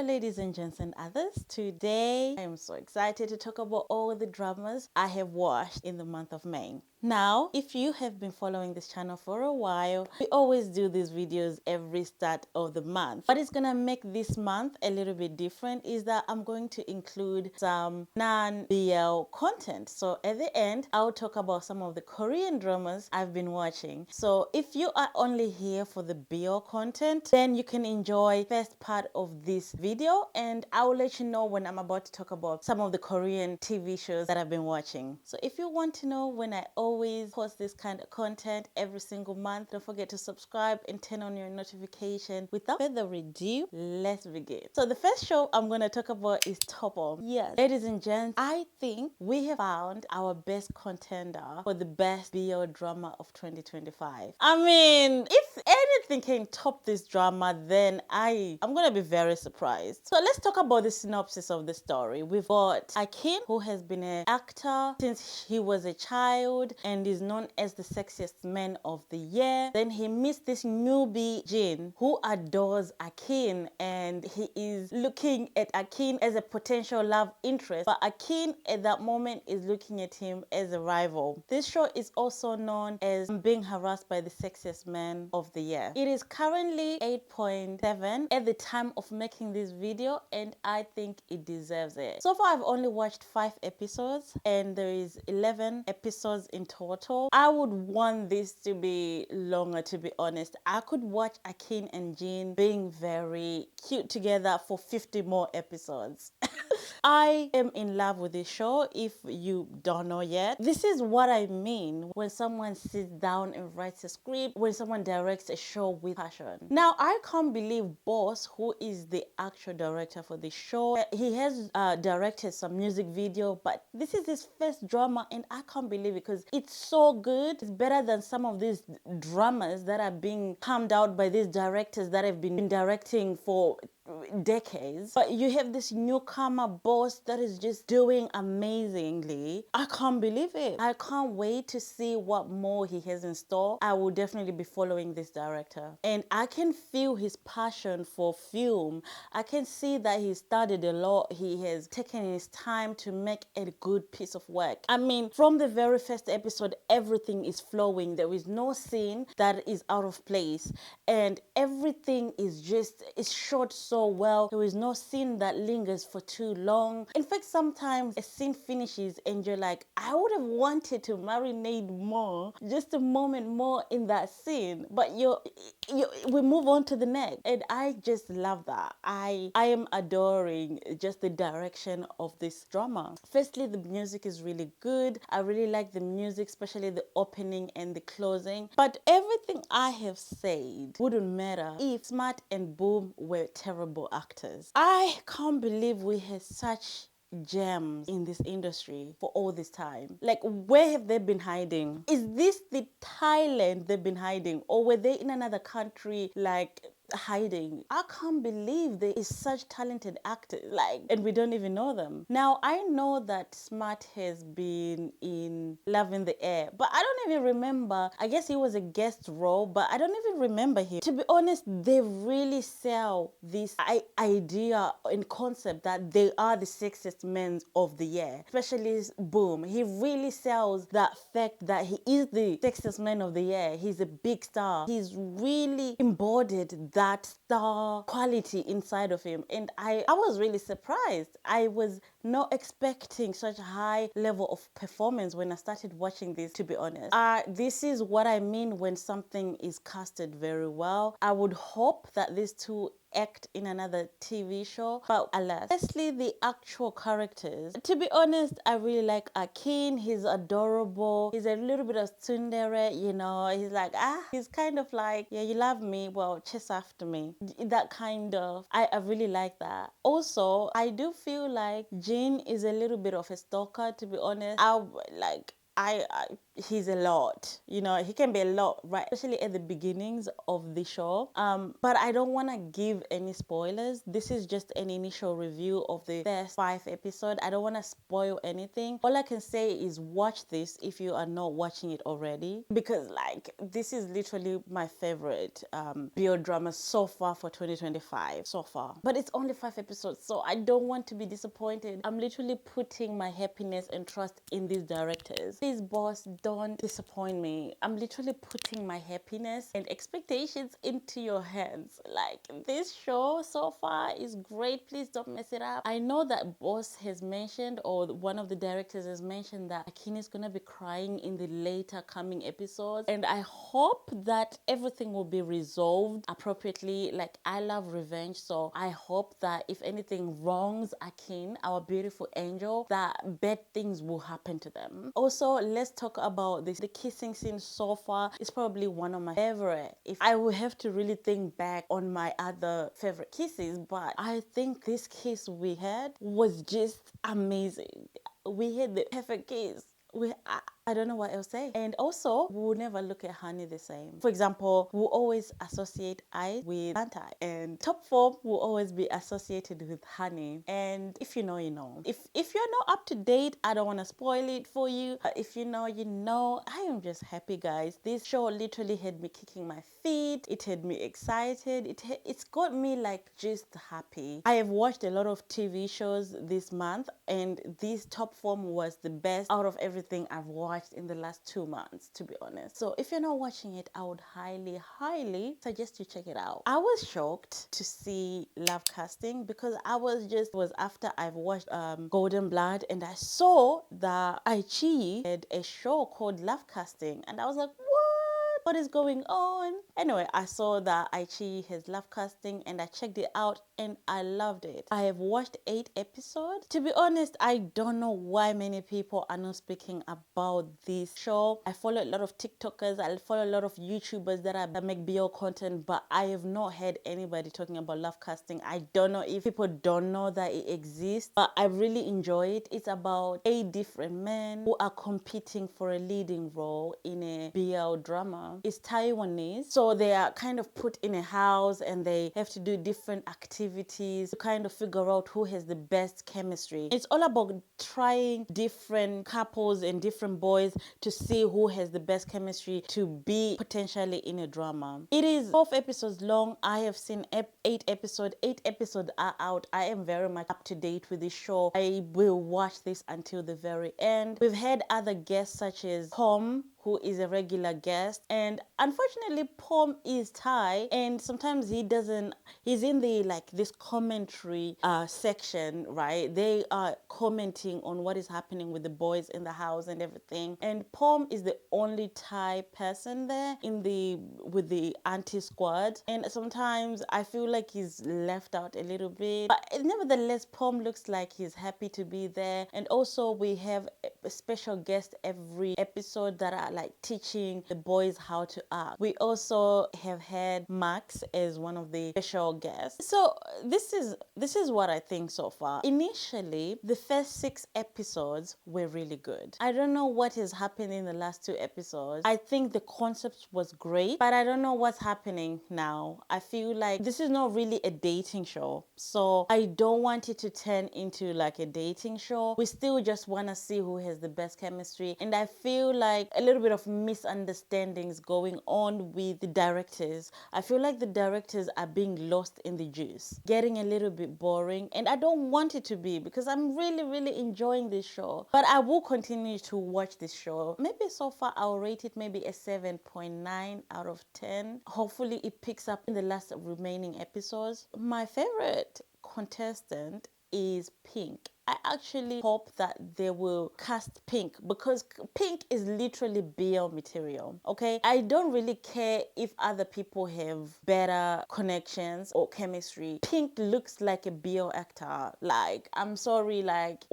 ladies and gents and others. Today I am so excited to talk about all the dramas I have watched in the month of May. Now, if you have been following this channel for a while, we always do these videos every start of the month. What is gonna make this month a little bit different is that I'm going to include some non-BL content. So at the end, I'll talk about some of the Korean dramas I've been watching. So if you are only here for the BL content, then you can enjoy the first part of this video, and I will let you know when I'm about to talk about some of the Korean TV shows that I've been watching. So if you want to know when I always post this kind of content every single month, don't forget to subscribe and turn on your notification. Without further ado, let's begin. So the first show I'm going to talk about is Topple. Yes, ladies and gents, I think we have found our best contender for the best BL drama of 2025. I mean, if anything can top this drama, then I'm going to be very surprised. So let's talk about the synopsis of the story. We've got Akin, who has been an actor since he was a child and is known as the sexiest man of the year. Then he meets this newbie Jin who adores Akin, and he is looking at Akin as a potential love interest, but Akin at that moment is looking at him as a rival. This show is also known as Being Harassed by the Sexiest Man of the Year. It is currently 8.7 at the time of making this video, and I think it deserves it. So far I've only watched 5 episodes and there is 11 episodes in total. I would want this to be longer, to be honest. I could watch Akin and Jin being very cute together for 50 more episodes. I am in love with this show, if you don't know yet. This is what I mean when someone sits down and writes a script, when someone directs a show with passion. Now, I can't believe Boss, who is the actual director for the show, he has directed some music video, but this is his first drama, and I can't believe it because it's so good. It's better than some of these dramas that are being pumped out by these directors that have been directing for decades. But you have this newcomer Boss that is just doing amazingly. I can't believe it. I can't wait to see what more he has in store. I will definitely be following this director, and I can feel his passion for film. I can see that he studied a lot. He has taken his time to make a good piece of work. I mean, from the very first episode, everything is flowing. There is no scene that is out of place, and everything is shot so well. There is no scene that lingers for too long. In fact, sometimes a scene finishes and you're like, I would have wanted to marinate more, just a moment more in that scene, but we move on to the next, and I just love that. I am adoring just the direction of this drama. Firstly, the music is really good. I really like the music, especially the opening and the closing. But everything I have said wouldn't matter if Smart and Boom were terrible actors. I can't believe we had such gems in this industry for all this time. Like, where have they been hiding? Is this the Thailand they've been hiding, or were they in another country like hiding? I can't believe there is such talented actors, like, and we don't even know them. Now, I know that Smart has been in Love in the Air, but I don't even remember. I guess he was a guest role, but I don't even remember him. To be honest, they really sell this idea and concept that they are the sexiest men of the year, especially Boom. He really sells that fact that he is the sexiest man of the year. He's a big star. He's really embodied that star quality inside of him, and I was really surprised. I was not expecting such a high level of performance when I started watching this, to be honest. This is what I mean when something is casted very well. I would hope that these two act in another TV show, but alas. Firstly, the actual characters. To be honest, I really like Akin. He's adorable. He's a little bit of tsundere, you know. He's like, he's kind of like, yeah, you love me, well, chase after me. That kind of, I really like that. Also, I do feel like Jin is a little bit of a stalker, to be honest. he's a lot. You know, he can be a lot, right? Especially at the beginnings of the show. But I don't want to give any spoilers. This is just an initial review of the first 5 episodes. I don't want to spoil anything. All I can say is watch this if you are not watching it already, because like this is literally my favorite BL drama so far for 2025 so far. But it's only 5 episodes, so I don't want to be disappointed. I'm literally putting my happiness and trust in these directors. Please, boss, don't disappoint me. I'm literally putting my happiness and expectations into your hands. Like, this show so far is great. Please don't mess it up. I know that boss has mentioned, or one of the directors has mentioned, that Akini is gonna be crying in the later coming episodes, and I hope that everything will be resolved appropriately. Like, I love revenge, so I hope that if anything wrongs Akin, our beautiful angel, that bad things will happen to them. Also, let's talk about this. The kissing scene so far is probably one of my favorite. If I would have to really think back on my other favorite kisses, but I think this kiss we had was just amazing. We had the perfect kiss. I don't know what else to say. And also, we'll never look at Honey the same. For example, we'll always associate Ice with anti, and top form will always be associated with Honey. And if you know, you know. If you're not up to date, I don't want to spoil it for you. But if you know, you know. I am just happy, guys. This show literally had me kicking my feet. It had me excited. It's got me like just happy. I have watched a lot of TV shows this month, and this top form was the best out of everything I've watched in the last 2 months, to be honest. So if you're not watching it, I would highly suggest you check it out. I was shocked to see Love Casting, because was after I've watched Golden Blood, and I saw that Aichi had a show called Love Casting, and I was like, what is going on? Anyway, I saw that Aichi has Love Casting, and I checked it out and I loved it. I have watched 8 episodes. To be honest, I don't know why many people are not speaking about this show. I follow a lot of TikTokers, I follow a lot of YouTubers that make BL content, but I have not heard anybody talking about Love Casting. I don't know if people don't know that it exists, but I really enjoy it. It's about 8 different men who are competing for a leading role in a BL drama. It's Taiwanese, so they are kind of put in a house and they have to do different activities to kind of figure out who has the best chemistry. It's all about trying different couples and different boys to see who has the best chemistry to be potentially in a drama. It is 12 episodes long. I have seen 8 episodes. 8 episodes are out. I am very much up to date with this show. I will watch this until the very end. We've had other guests such as Pom, who is a regular guest, and unfortunately Pom is Thai, and sometimes he's in the like this commentary section, right? They are commenting on what is happening with the boys in the house and everything, and Pom is the only Thai person there with the anti squad, and sometimes I feel like he's left out a little bit, but nevertheless Pom looks like he's happy to be there. And also we have a special guest every episode that are like teaching the boys how to act. We also have had Max as one of the special guests. So this is what I think so far. Initially, the first 6 episodes were really good. I don't know what has happened in the last 2 episodes. I think the concept was great, but I don't know what's happening now. I feel like this is not really a dating show, so I don't want it to turn into like a dating show. We still just want to see who has the best chemistry, and I feel like a little bit of misunderstandings going on with the directors. I feel like the directors are being lost in the juice, getting a little bit boring, and I don't want it to be, because I'm really enjoying this show. But I will continue to watch this show. Maybe so far I'll rate it maybe a 7.9 out of 10. Hopefully it picks up in the last remaining episodes. My favorite contestant is Pink. I actually hope that they will cast Pink, because Pink is literally BL material, okay? I don't really care if other people have better connections or chemistry. Pink looks like a BL actor. Like, I'm sorry, like,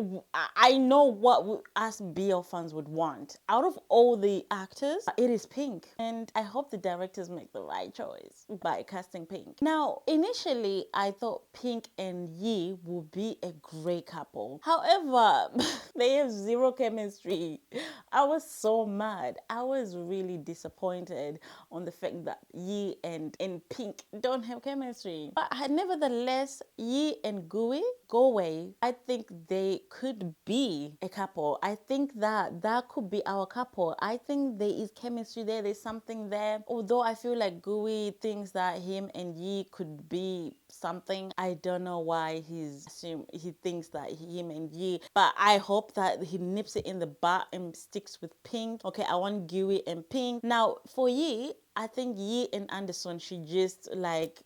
I know what us BL fans would want. Out of all the actors, it is Pink. And I hope the directors make the right choice by casting Pink. Now, initially, I thought Pink and Yi would be a great couple. couple. However, they have zero chemistry. I was so mad. I was really disappointed on the fact that Yi and Pink don't have chemistry. But nevertheless, Yi and Goe, I think they could be a couple. I think that could be our couple. I think there is chemistry there. There's something there. Although I feel like Goe thinks that him and Yi could be something. I don't know why he thinks that him and Yi, but I hope that he nips it in the butt and sticks with Pink. Okay, I want Gooey and Pink. Now for Yi, I think Yi and Anderson should just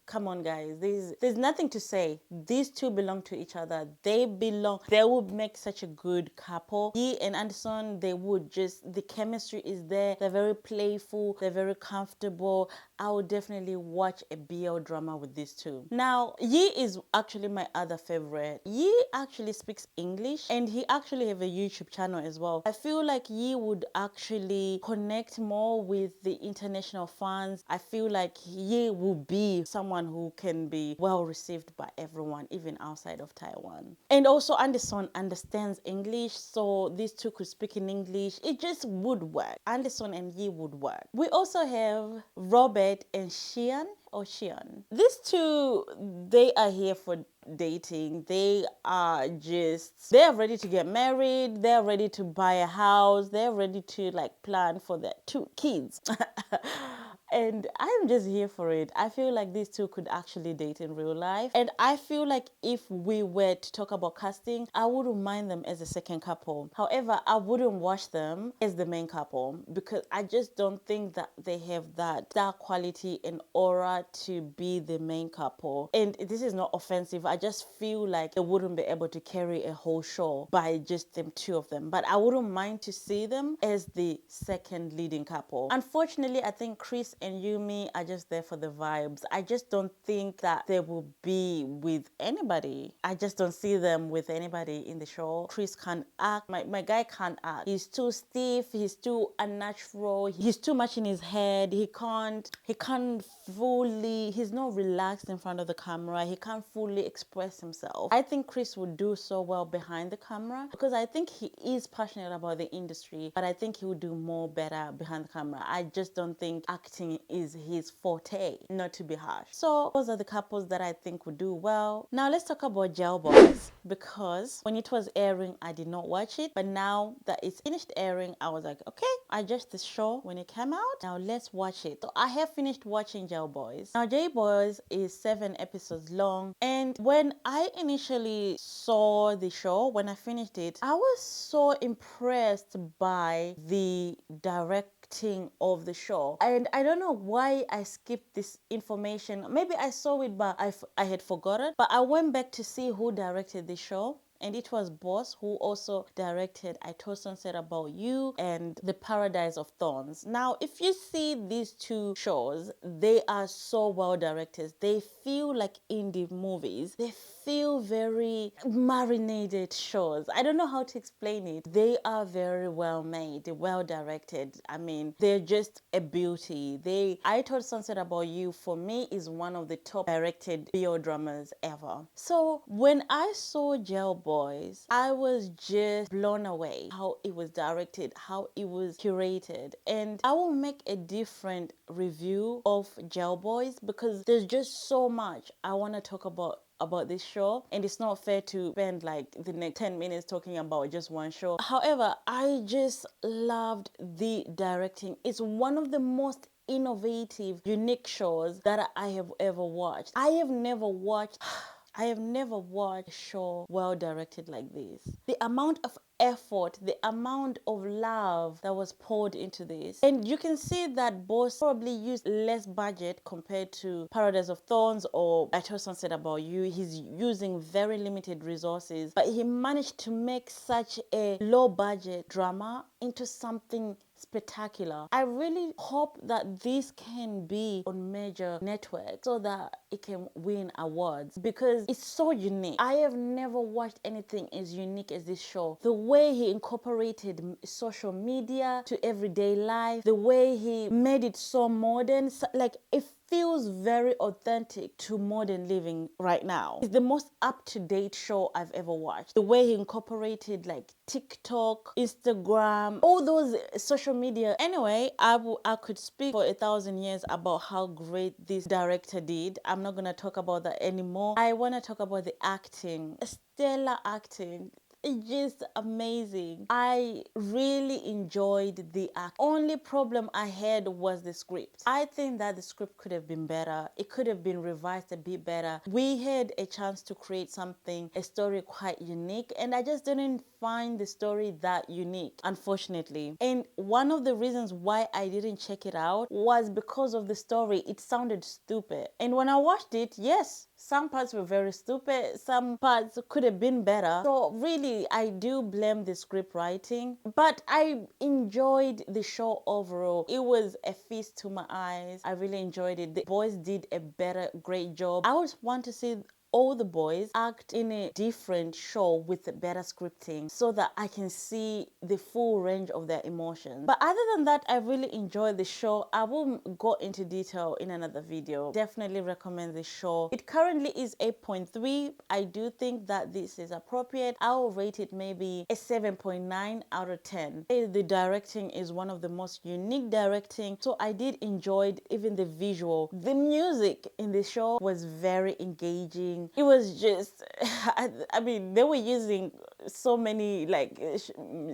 come on guys, there's nothing to say. These two belong to each other. They would make such a good couple. Yi and Anderson, the chemistry is there. They're very playful, they're very comfortable. I would definitely watch a BL drama with these two. Now, Yi is actually my other favorite. Yi actually speaks English and he actually have a YouTube channel as well. I feel like Yi would actually connect more with the international fans. I feel like Yi will be someone who can be well received by everyone, even outside of Taiwan. And also Anderson understands English, so these two could speak in English. It just would work. Anderson and Yi would work. We also have Robert and Xian. These two, they are here for dating. They are ready to get married. They're ready to buy a house. They're ready to plan for their 2 kids. And I'm just here for it. I feel like these two could actually date in real life. And I feel like if we were to talk about casting, I wouldn't mind them as a second couple. However, I wouldn't watch them as the main couple because I just don't think that they have that star quality and aura to be the main couple. And this is not offensive. I just feel like they wouldn't be able to carry a whole show by just them 2 of them. But I wouldn't mind to see them as the second leading couple. Unfortunately, I think Chris and Yumi are just there for the vibes. I just don't think that they will be with anybody. I just don't see them with anybody in the show. Chris can't act. My guy can't act. He's too stiff. He's too unnatural. He's too much in his head. He's not relaxed in front of the camera. He can't fully express himself. I think Chris would do so well behind the camera because I think he is passionate about the industry, but I think he would do more better behind the camera. I just don't think acting is his forte, not to be harsh. So those are the couples that I think would do well. Now let's talk about Gel Boys, because when it was airing, I did not watch it, but now that it's finished airing, I was like, okay, I judged this show when it came out. Now let's watch it. So I have finished watching Gel Boys. Now Gel Boys is 7 episodes long, and when I initially saw the show, when I finished it, I was so impressed by the directing of the show. And I don't know why I skipped this information. Maybe I saw it, but I had forgotten. But I went back to see who directed the show. And it was Boss who also directed I Told Sunset About You and The Paradise of Thorns. Now, if you see these 2 shows, they are so well directed. They feel like indie movies. They feel very marinated shows. I don't know how to explain it. They are very well made, well directed. I mean, they're just a beauty. I Told Sunset About You, for me, is one of the top directed BL dramas ever. So when I saw Gel Boys, I was just blown away how it was directed, how it was curated. And I will make a different review of Gel Boys because there's just so much I want to talk about this show, and it's not fair to spend the next 10 minutes talking about just one show. However, I just loved the directing. It's one of the most innovative, unique shows that I have ever watched. I have never watched a show well directed like this. The amount of effort, the amount of love that was poured into this. And you can see that Boss probably used less budget compared to Paradise of Thorns or I Told Sunset About You. He's using very limited resources, but he managed to make such a low budget drama into something spectacular. I really hope that this can be on major networks so that it can win awards because it's so unique. I have never watched anything as unique as this show. The way he incorporated social media to everyday life, the way he made it so modern, feels very authentic to modern living right now. It's the most up-to-date show I've ever watched. The way he incorporated like TikTok, Instagram, all those social media. Anyway, I could speak for 1,000 years about how great this director did. I'm not gonna talk about that anymore. I wanna talk about the acting, stellar acting. It's just amazing. I really enjoyed the act. Only problem I had was the script. I think that the script could have been better. It could have been revised a bit better. We had a chance to create something, a story quite unique, and I just didn't find the story that unique, unfortunately. And one of the reasons why I didn't check it out was because of the story. It sounded stupid. And when I watched it, yes, some parts were very stupid, some parts could have been better. So really, I do blame the script writing, but I enjoyed the show overall. It was a feast to my eyes. I really enjoyed it. The boys did a great job. I always want to see all the boys act in a different show with better scripting so that I can see the full range of their emotions. But other than that, I really enjoyed the show. I will go into detail in another video. Definitely recommend the show. It currently is 8.3. I do think that this is appropriate. I will rate it maybe a 7.9 out of 10. The directing is one of the most unique directing, so I did enjoy even the visual. The music in the show was very engaging. It was just, I mean, they were using so many like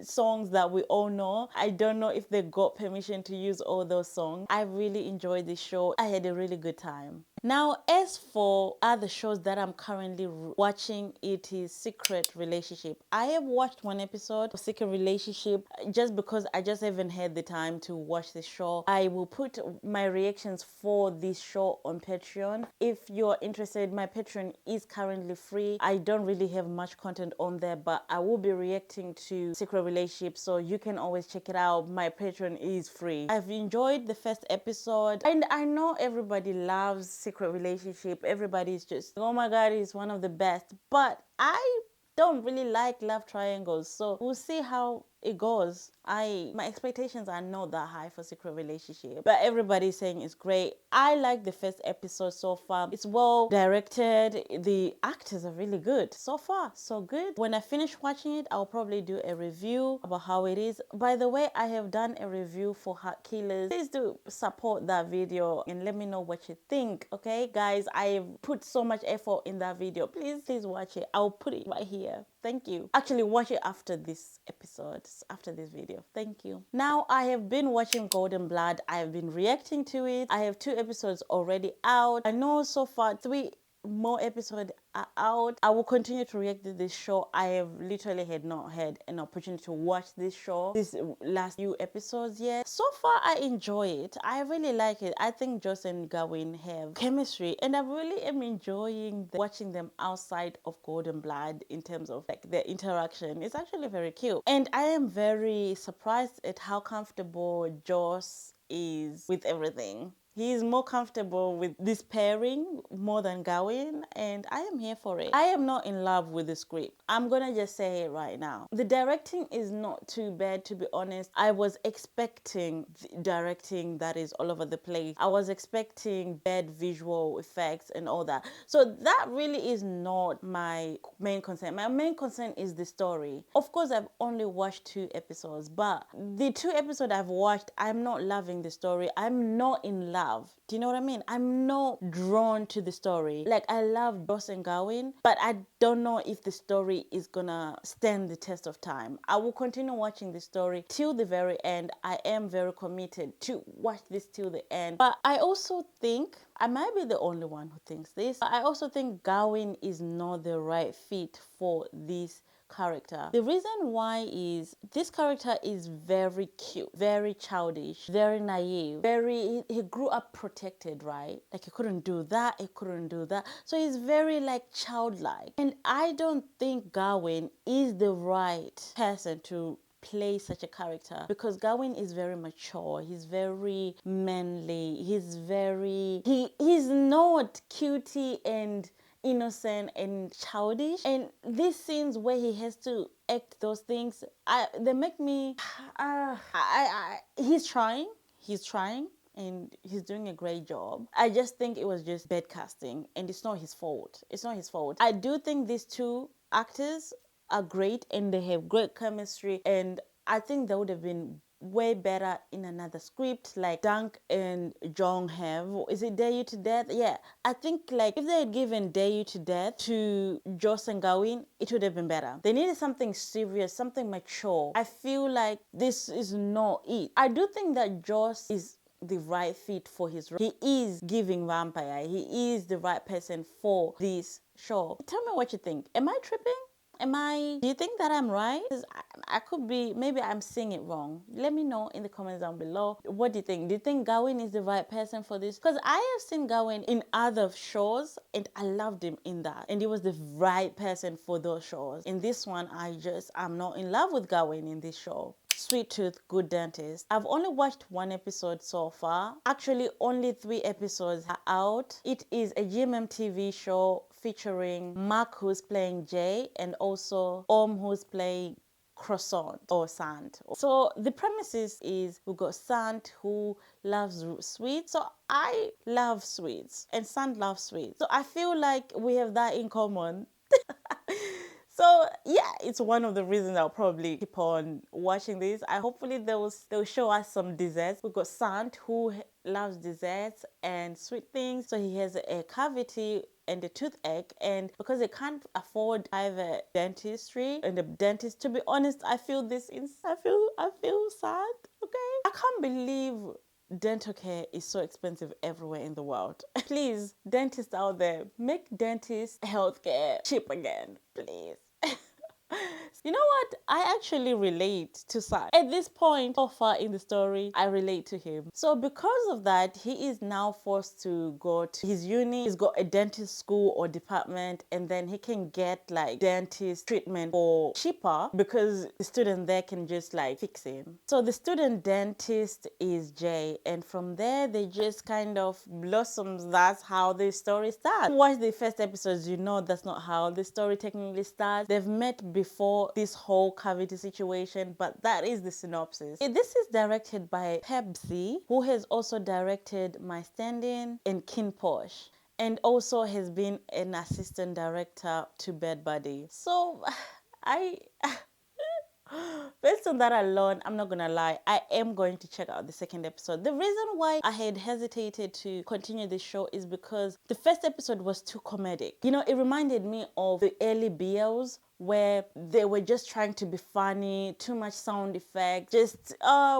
songs that we all know. I don't know if they got permission to use all those songs. I really enjoyed the show. I had a really good time. Now, as for other shows that I'm currently watching, it is Secret Relationship. I have watched one episode of Secret Relationship just because I just haven't had the time to watch the show. I will put my reactions for this show on Patreon. If you're interested, my Patreon is currently free. I don't really have much content on there, but I will be reacting to Secret Relationship, so you can always check it out. My Patreon is free. I've enjoyed the first episode, and I know everybody loves Secret Relationship. Everybody's just, oh my god, it's one of the best. But I don't really like love triangles, so we'll see how it goes. My expectations are not that high for Secret Relationship, but everybody's saying it's great. I like the first episode so far. It's well directed. The actors are really good. So far, so good. When I finish watching it, I'll probably do a review about how it is. By the way, I have done a review for Heart Killers. Please do support that video and let me know what you think. Okay, guys, I've put so much effort in that video. Please watch it. I'll put it right here. Thank you. Actually, watch it after this episode, after this video. Thank you. Now, I have been watching Golden Blood. I have been reacting to it. I have 2 episodes already out. I know so far 3 more episodes are out. I will continue to react to this show. I have literally not had an opportunity to watch this show, this last few episodes yet. So far, I enjoy it. I really like it. I think Joss and Gawain have chemistry, and I really am enjoying watching them outside of Golden Blood in terms of like their interaction. It's actually very cute, and I am very surprised at how comfortable Joss is with everything. He is more comfortable with this pairing more than Gawain, and I am here for it. I am not in love with the script. I'm gonna just say it right now. The directing is not too bad, to be honest. I was expecting directing that is all over the place. I was expecting bad visual effects and all that. So that really is not my main concern. My main concern is the story. Of course, I've only watched 2 episodes, but the 2 episodes I've watched, I'm not loving the story. I'm not in love. Do you know what I mean? I'm not drawn to the story. Like, I love Joss and Gawain, but I don't know if the story is gonna stand the test of time. I will continue watching the story till the very end. I am very committed to watch this till the end. But I also think, I might be the only one who thinks this, but I also think Gawain is not the right fit for this character. The reason why is this character is very cute, very childish, very naive, he grew up protected, right? Like, he couldn't do that, he couldn't do that. So he's very like childlike. And I don't think Gawain is the right person to play such a character, because Gawain is very mature, he's very manly, he's not cutie and innocent and childish, and these scenes where he has to act those things, they make me he's trying and he's doing a great job. I just think it was just bad casting, and it's not his fault. It's not his fault. I do think these two actors are great and they have great chemistry, and I think they would have been way better in another script like Dunk and Jong have. Is it Dare You to Death? Yeah. I think like if they had given Dare You to Death to Joss and Gawain, it would have been better. They needed something serious, something mature. I feel like this is not it. I do think that Joss is the right fit for his role. He is giving vampire. He is the right person for this show. Tell me what you think. Am I tripping? Do you think that I'm right? 'Cause I could be, maybe I'm seeing it wrong. Let me know in the comments down below. What do you think? Do you think Gawain is the right person for this? Because I have seen Gawain in other shows and I loved him in that. And he was the right person for those shows. In this one, I'm not in love with Gawain in this show. Sweet Tooth, Good Dentist. I've only watched one episode so far. Actually, only 3 episodes are out. It is a GMM TV show featuring Mark, who's playing Jay, and also who's playing croissant or Sant. So the premises is we got Sant who loves sweets. So I love sweets and Sant loves sweets. So I feel like we have that in common. So yeah, it's one of the reasons I'll probably keep on watching this. Hopefully they'll show us some desserts. We've got Sant who loves desserts and sweet things. So he has a cavity and a toothache, and because they can't afford private dentistry and the dentist, to be honest, I feel sad. Okay, I can't believe dental care is so expensive everywhere in the world. Please, dentists out there, make dentist healthcare cheap again, please. You know what? I actually relate to Sai. At this point, so far in the story, I relate to him. So because of that, he is now forced to go to his uni. He's got a dentist school or department, and then he can get like dentist treatment for cheaper because the student there can just like fix him. So the student dentist is Jay, and from there they just kind of blossoms. That's how the story starts. Watch the first episodes, you know that's not how the story technically starts. They've met before this whole cavity situation, but that is the synopsis. This is directed by Pepsi, who has also directed My Stand-In and Kin Posh, and also has been an assistant director to Bed Buddy. So based on that alone, I'm not gonna lie, I am going to check out the second episode. The reason why I had hesitated to continue this show is because the first episode was too comedic. You know, it reminded me of the early BLs where they were just trying to be funny, too much sound effects, just,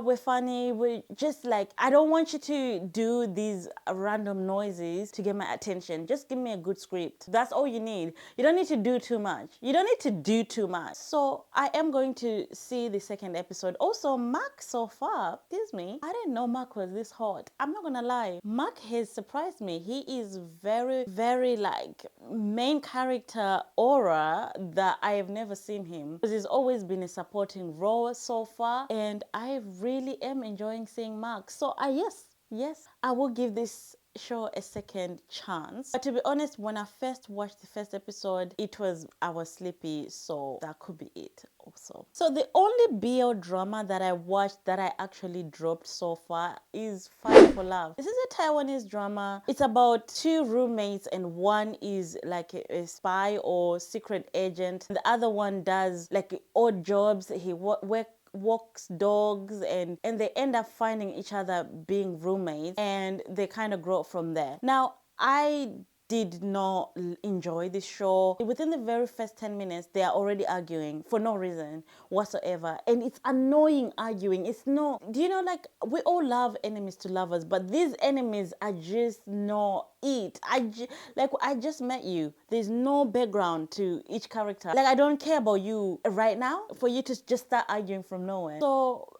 we're funny, we're just like, I don't want you to do these random noises to get my attention. Just give me a good script. That's all you need. You don't need to do too much. You don't need to do too much. So I am going to see the second episode. Also, Mark so far, excuse me, I didn't know Mark was this hot. I'm not gonna lie. Mark has surprised me. He is very, very like main character aura that I have never seen him, because he's always been a supporting role so far, and I really am enjoying seeing Mark. So yes, I will give this show a second chance. But to be honest, when I first watched the first episode, I was sleepy, so that could be it also. So the only BL drama that I watched that I actually dropped so far is Fight for Love. This is a Taiwanese drama. It's about 2 roommates, and one is like a spy or secret agent. The other one does like odd jobs. He walks dogs, and they end up finding each other being roommates, and they kind of grow from there. Now, I did not enjoy this show. Within the very first 10 minutes, they are already arguing for no reason whatsoever. And it's annoying arguing. It's not, do you know, like, we all love enemies to lovers, but these enemies are just not it. I just met you. There's no background to each character. Like, I don't care about you right now for you to just start arguing from nowhere. So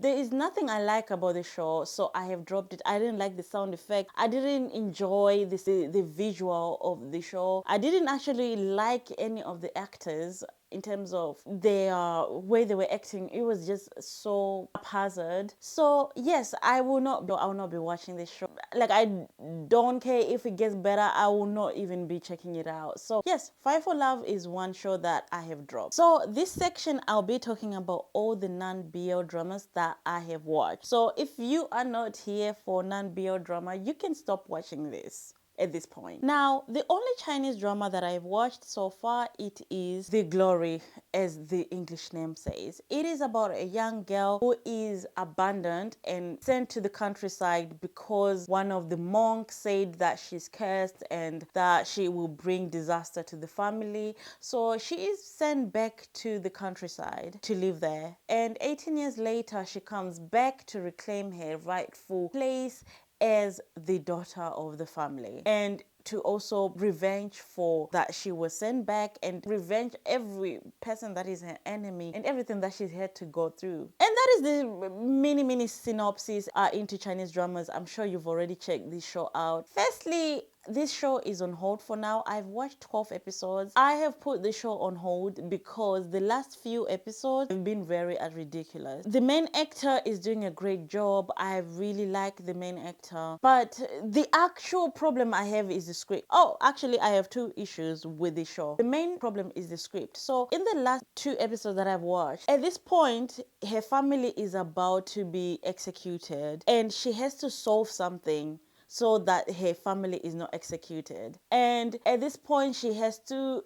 there is nothing I like about the show, so I have dropped it. I didn't like the sound effect. I didn't enjoy the visual of the show. I didn't actually like any of the actors. in terms of their way they were acting. It was just so haphazard. So yes, I will not be watching this show. Like, I don't care if it gets better. I will not even be checking it out. So yes, Fight for Love is one show that I have dropped. So this section, I'll be talking about all the non-BL dramas that I have watched. So if you are not here for non-BL drama, you can stop watching this at this point. Now, the only Chinese drama that I've watched so far, it is The Glory, as the English name says. It is about a young girl who is abandoned and sent to the countryside because one of the monks said that she's cursed and that she will bring disaster to the family. So she is sent back to the countryside to live there. And 18 years later, she comes back to reclaim her rightful place as the daughter of the family, and to also revenge for that she was sent back, and revenge every person that is her enemy and everything that she's had to go through. And that is the mini synopsis into Chinese dramas. I'm sure you've already checked this show out. Firstly, this show is on hold for now. I've watched 12 episodes. I have put the show on hold because the last few episodes have been very ridiculous. The main actor is doing a great job. I really like the main actor. But the actual problem I have is the script. Oh, actually, I have two issues with the show. The main problem is the script. So in the last 2 episodes that I've watched, at this point, her family is about to be executed and she has to solve something so that her family is not executed. And at this point, she has to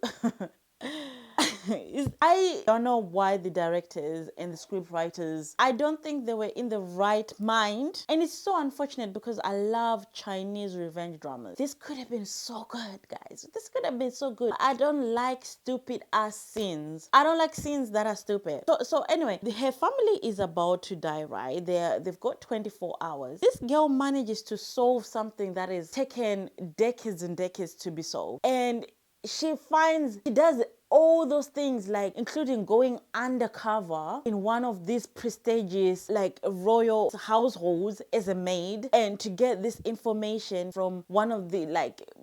I don't know why the directors and the script writers, I don't think they were in the right mind. And it's so unfortunate because I love Chinese revenge dramas. This could have been so good, guys. This could have been so good. I don't like stupid ass scenes. I don't like scenes that are stupid. So anyway, her family is about to die, right? They've got 24 hours. This girl manages to solve something that is taken decades and decades to be solved. And she does all those things, like including going undercover in one of these prestigious like royal households as a maid, and to get this information from one of the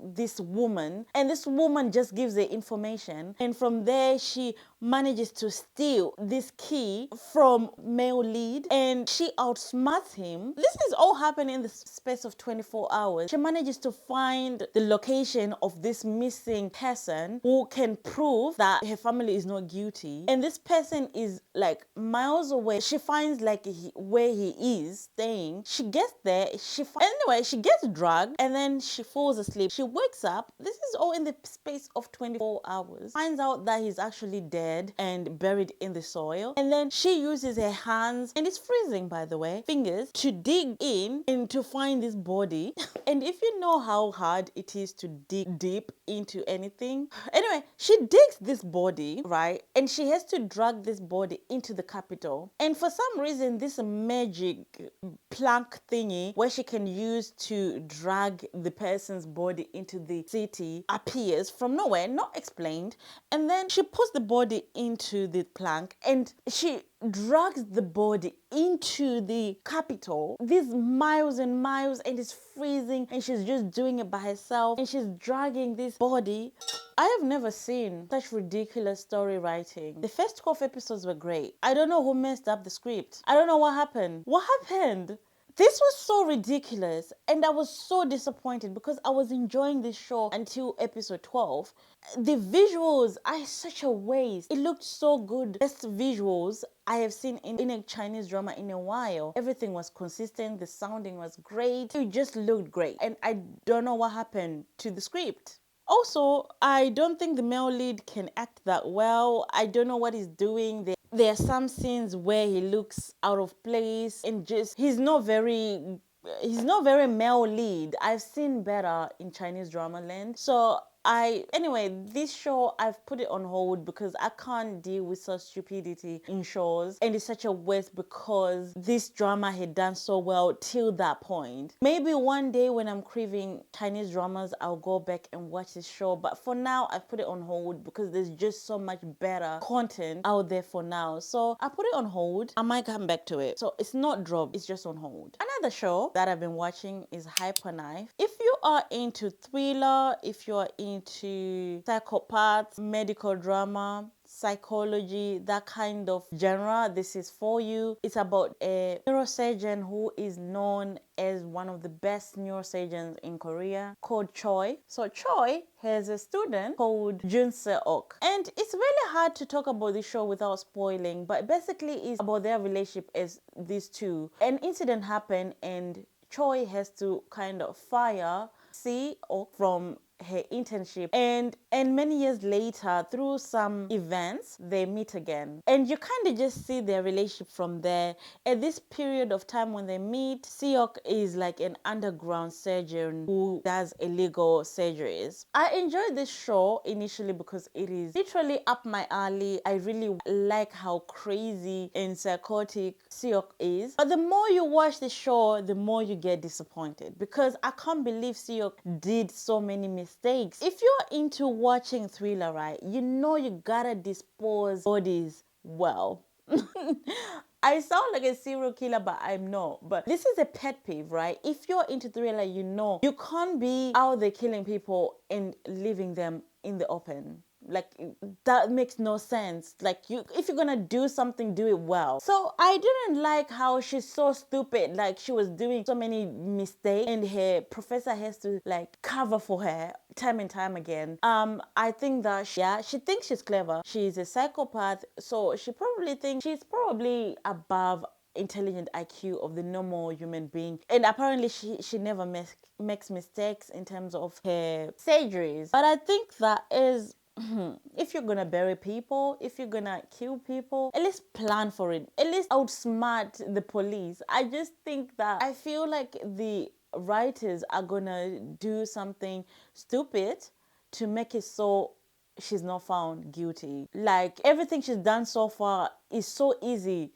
this woman, and this woman just gives the information, and from there she manages to steal this key from male lead and she outsmarts him. This is all happening in the space of 24 hours. She manages to find the location of this missing person who can prove that her family is not guilty, and this person is like miles away. She finds where he is staying. She gets there, anyway, she gets drugged and then she falls asleep. She wakes up. This is all in the space of 24 hours. Finds out that he's actually dead and buried in the soil, and then she uses her hands, and it's freezing by the way, fingers, to dig in and to find this body. And if you know how hard it is to dig deep into anything, anyway, she digs this body, right, and she has to drag this body into the capital. And for some reason, this magic plank thingy where she can use to drag the person's body into the city appears from nowhere, not explained. And then she puts the body into the plank and she drags the body into the capital, these miles and miles, and it's freezing, and she's just doing it by herself, and she's dragging this body. I have never seen such ridiculous story writing. The first 12 episodes were great. I don't know who messed up the script. I don't know what happened. What happened? This was so ridiculous, and I was so disappointed because I was enjoying this show until episode 12. The visuals are such a waste. It looked so good. Best visuals I have seen in a Chinese drama in a while. Everything was consistent. The sounding was great. It just looked great. And I don't know what happened to the script. Also, I don't think the male lead can act that well. I don't know what he's doing. There are some scenes where he looks out of place and just he's not very male lead. I've seen better in Chinese drama land. So anyway, this show, I've put it on hold because I can't deal with such stupidity in shows, and it's such a waste because this drama had done so well till that point. Maybe one day when I'm craving Chinese dramas, I'll go back and watch this show, but for now I've put it on hold because there's just so much better content out there for now. So I put it on hold. I might come back to it. So it's not dropped, it's just on hold. Another show that I've been watching is Hyperknife. If you are into thriller, if you are into psychopaths, medical drama, psychology, that kind of genre, this is for you. It's about a neurosurgeon who is known as one of the best neurosurgeons in Korea, called Choi. So Choi has a student called Jun Se-ok. And it's really hard to talk about this show without spoiling, but basically it's about their relationship as these two. An incident happened and Choi has to kind of fire Se-ok from her internship, and many years later, through some events, they meet again, and you kind of just see their relationship from there. At this period of time when they meet, Seok is like an underground surgeon who does illegal surgeries. I enjoyed this show initially because it is literally up my alley. I really like how crazy and psychotic Seok is, but the more you watch the show, the more you get disappointed, because I can't believe Seok did so many mistakes. If you're into watching thriller, right, you know you gotta dispose bodies well. I sound like a serial killer, but I'm not. But this is a pet peeve, right? If you're into thriller, you know you can't be out there killing people and leaving them in the open. Like, that makes no sense. Like, if you're gonna do something, do it well. So I didn't like how she's so stupid. Like, she was doing so many mistakes and her professor has to like cover for her time and time again. I think that she thinks she's clever. She's a psychopath, so she probably thinks she's probably above intelligent IQ of the normal human being, and apparently she never makes mistakes in terms of her surgeries. But I think that is if you're gonna bury people, if you're gonna kill people, at least plan for it. At least outsmart the police. I just think that I feel like the writers are gonna do something stupid to make it so she's not found guilty. Like, everything she's done so far is so easy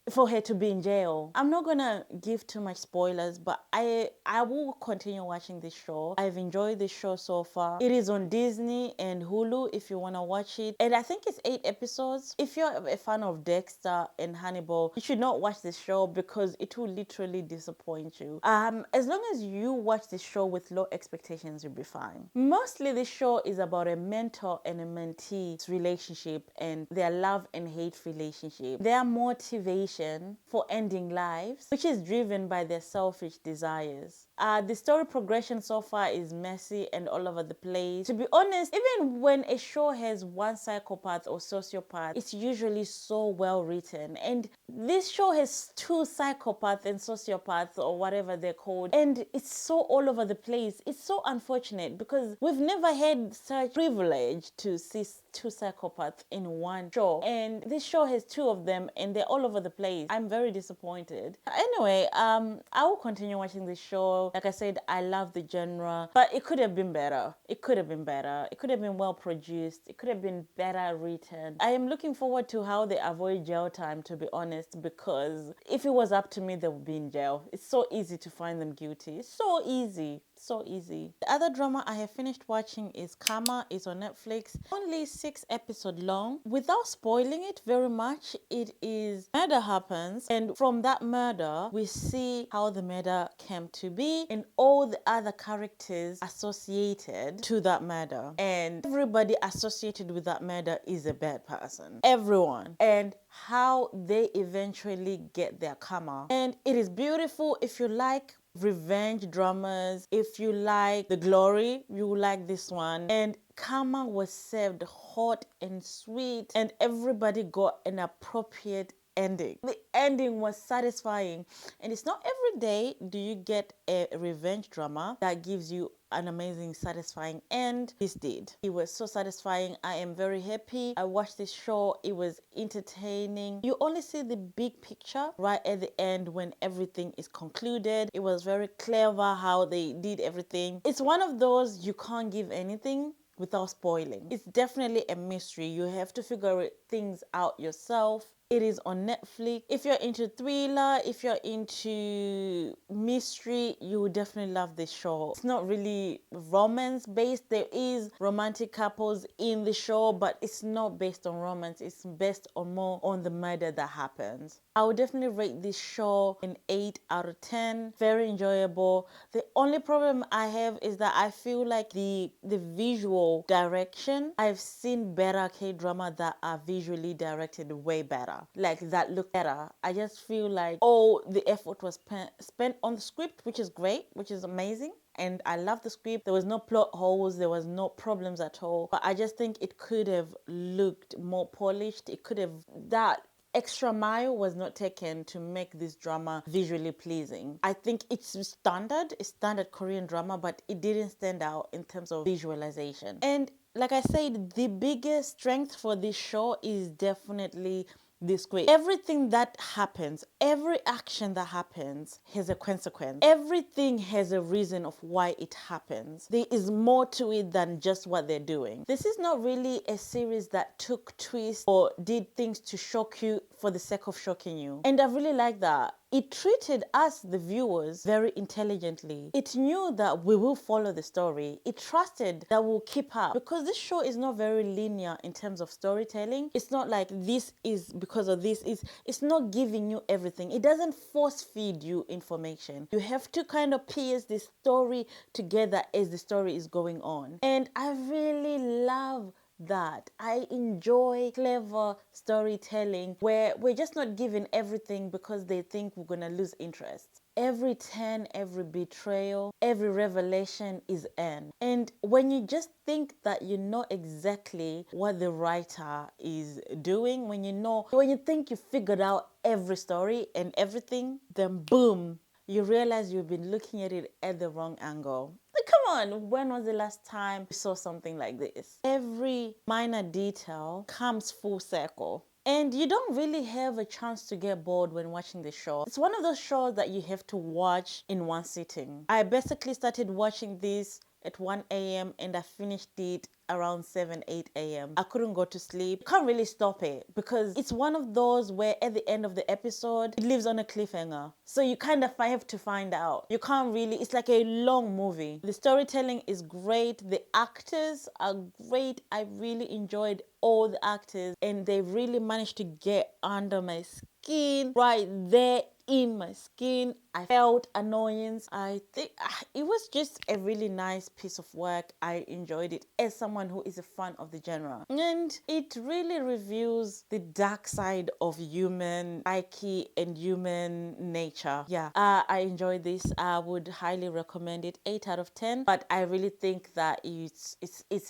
for her to be in jail. I'm not gonna give too much spoilers, but I will continue watching this show. I've enjoyed this show so far. It is on Disney and Hulu if you want to watch it, and I think it's 8 episodes. If you're a fan of Dexter and Hannibal, you should not watch this show because it will literally disappoint you. As long as you watch this show with low expectations, you'll be fine. Mostly this show is about a mentor and a mentee's relationship and their love and hate relationship. Their motivation for ending lives, which is driven by their selfish desires. The story progression so far is messy and all over the place. To be honest, even when a show has one psychopath or sociopath, it's usually so well written. And this show has 2 psychopaths and sociopaths, or whatever they're called, and it's so all over the place. It's so unfortunate because we've never had such privilege to see 2 psychopaths in one show, and this show has 2 of them and they're all over the place. I'm very disappointed. Anyway, I will continue watching this show. Like I said, I love the genre, but it could have been better. It could have been better. It could have been well produced. It could have been better written. I am looking forward to how they avoid jail time, to be honest, because if it was up to me, they would be in jail. It's so easy to find them guilty. So easy. So easy. The other drama I have finished watching is Karma. It's on Netflix. Only 6 episodes long. Without spoiling it very much, it is murder happens, and from that murder we see how the murder came to be and all the other characters associated to that murder, and everybody associated with that murder is a bad person. Everyone. And how they eventually get their karma. And it is beautiful. If you like revenge dramas, if you like the glory, you will like this one. And karma was served hot and sweet, and everybody got an appropriate ending. The ending was satisfying, and it's not every day do you get a revenge drama that gives you an amazing, satisfying end. This did. It was so satisfying. I am very happy. I watched this show. It was entertaining. You only see the big picture right at the end when everything is concluded. It was very clever how they did everything. It's one of those you can't give anything without spoiling. It's definitely a mystery. You have to figure things out yourself. It is on Netflix. If you're into thriller, if you're into mystery, you will definitely love this show. It's not really romance based. There is romantic couples in the show, but it's not based on romance. It's based on more on the murder that happens. I would definitely rate this show an 8 out of 10. Very enjoyable. The only problem I have is that I feel like the visual direction, I've seen better K-drama that are visually directed way better, like that look better. I just feel like all the effort was spent on the script, which is great, which is amazing, and I love the script. There was no plot holes, there was no problems at all, but I just think it could have looked more polished. It could have, that extra mile was not taken to make this drama visually pleasing. I think it's standard Korean drama, but it didn't stand out in terms of visualization. And like I said, the biggest strength for this show is definitely the script. Everything that happens, every action that happens has a consequence. Everything has a reason of why it happens. There is more to it than just what they're doing. This is not really a series that took twists or did things to shock you for the sake of shocking you. And I really like that. It treated us, the viewers, very intelligently. It knew that we will follow the story. It trusted that we'll keep up. Because this show is not very linear in terms of storytelling. It's not like this is because of this. It's not giving you everything. It doesn't force feed you information. You have to kind of piece the story together as the story is going on. And I really love that. I enjoy clever storytelling where we're just not given everything because they think we're gonna lose interest. Every turn, every betrayal, every revelation is earned. And when you just think that you know exactly what the writer is doing, when you think you figured out every story and everything, then boom, you realize you've been looking at it at the wrong angle. Like, come on, when was the last time you saw something like this? Every minor detail comes full circle. And you don't really have a chance to get bored when watching the show. It's one of those shows that you have to watch in one sitting. I basically started watching this at 1 a.m. and I finished it around 8 a.m. I couldn't go to sleep. You can't really stop it because it's one of those where at the end of the episode, it lives on a cliffhanger. So you kind of have to find out. You can't really, it's like a long movie. The storytelling is great. The actors are great. I really enjoyed all the actors and they really managed to get under my skin, right there in my skin. I felt annoyance. I think it was just a really nice piece of work. I enjoyed it as someone who is a fan of the genre. And it really reveals the dark side of human psyche and human nature. Yeah, I enjoyed this. I would highly recommend it. 8 out of 10. But I really think that it's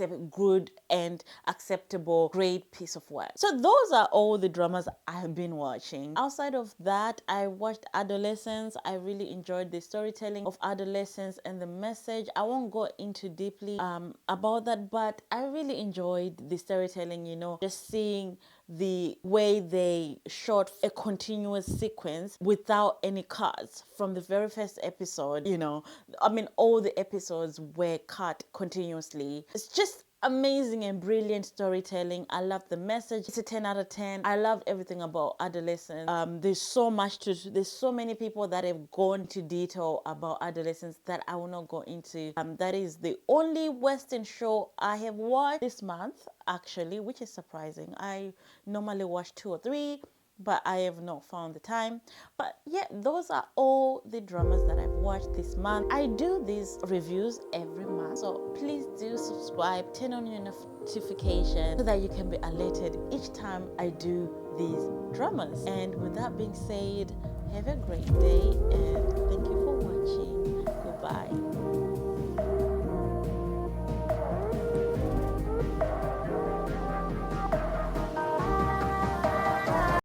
a good and acceptable, great piece of work. So those are all the dramas I have been watching. Outside of that, I watched Adolescence. I really enjoyed the storytelling of Adolescence and the message. I won't go into deeply about that, but I really enjoyed the storytelling, just seeing the way they shot a continuous sequence without any cuts from the very first episode. All the episodes were cut continuously. It's just amazing and brilliant storytelling. I love the message. It's a 10 out of 10. I loved everything about Adolescence. There's so many people that have gone into detail about Adolescence that I will not go into. That is the only Western show I have watched this month, actually, which is surprising. I normally watch 2 or 3, but I have not found the time. But yeah, those are all the dramas that I've watched this month. I do these reviews every month, so please do subscribe, turn on your notification so that you can be alerted each time I do these dramas. And with that being said, have a great day and thank you for watching. Goodbye.